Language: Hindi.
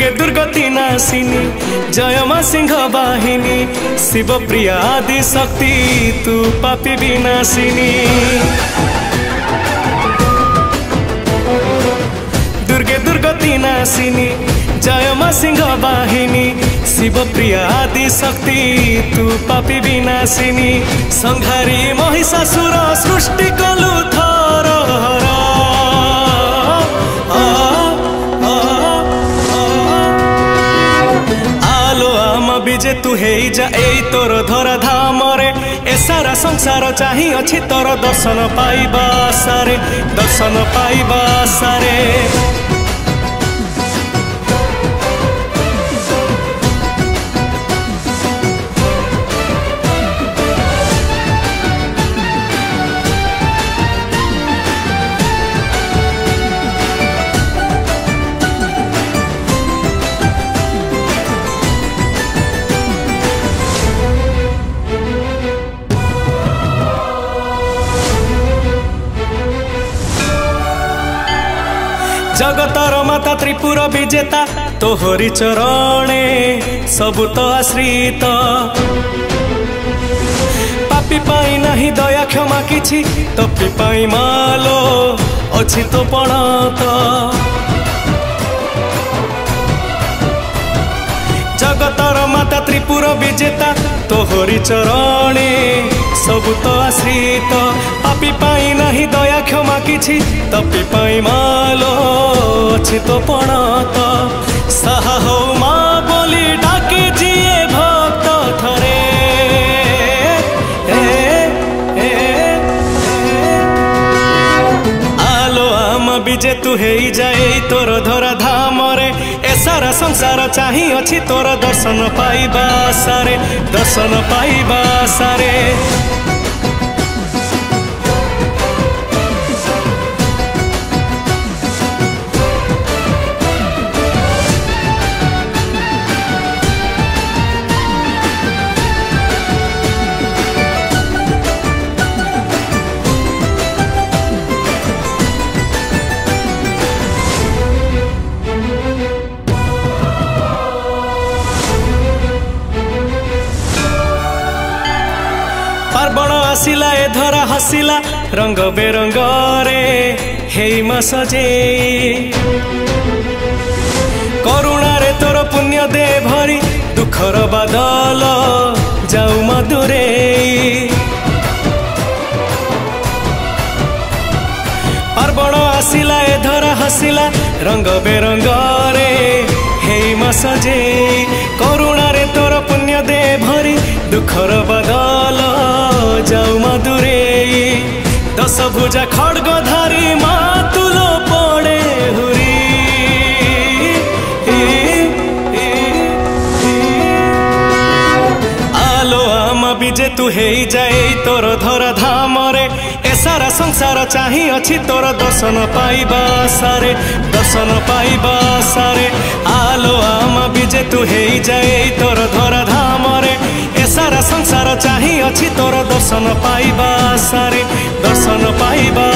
दुर्गे दुर्गति नाशिनी जय मां सिंह वाहिनी शिव प्रिया आदि शक्ति तू पापी विनाशिनी। दुर्गे दुर्गति नाशिनी जय मां सिंह वाहिनी शिव प्रिया आदि शक्ति तू पापी विनाशिनी। संहारी महिषासुर सृष्टि कलु थर आलो आम विजे तू हे जा ए तोर धरा धाम रे ए सारा संसार चाही अछि तोर दर्शन पाइबा सारे दर्शन पाइबा सारे। जगतर माता त्रिपुर विजेता तोहरी चरणे सबु तो आश्रित। पापी पाई नहीं दया क्षमा किछि तपी पाई मालो अछि तो पणत। जगतर माता त्रिपुर विजेता तोहरी चरणे सबु तो आश्रित। पापी पाई नहीं दया क्षमा किछि तपी पाई मालो अछि तो पणत। साहा हो मां बोली डाके जिए भक्त थरे आलो आम विजे तू हे जाए तोर धरा धाम रे ए सारा संसार चाही अछि तोर दर्शन पाइबा सारे दर्शन पाइबा सारे। पार्वण आसिला ए धरा हसिला रंग बेरंग रे हे मा सजे। करुणा रे तोर पुण्य दे भरी दुखर बादल जाऊ मधुरे। पार्वण आसिला ए धरा हसिला रंग बेरंग रे हे मा सजे। करुणा रे तोर पुण्य दे भरी दुखर बादल जाऊ मधुरे। दश भुजा खड्ग धारी मातुलो पड़े हुरी आलो आम विजे तू हे जाए तोर धरा धाम रे ए सारा संसार चाही अछि तोर दर्शन पाइबा सारे दर्शन पाइबा सारे। आलो आम विजे तू हे जाए तोर धरा धाम रे ए सारा संसार चाही अछि तोर दर्शन पाइबा सारे दर्शन पाइबा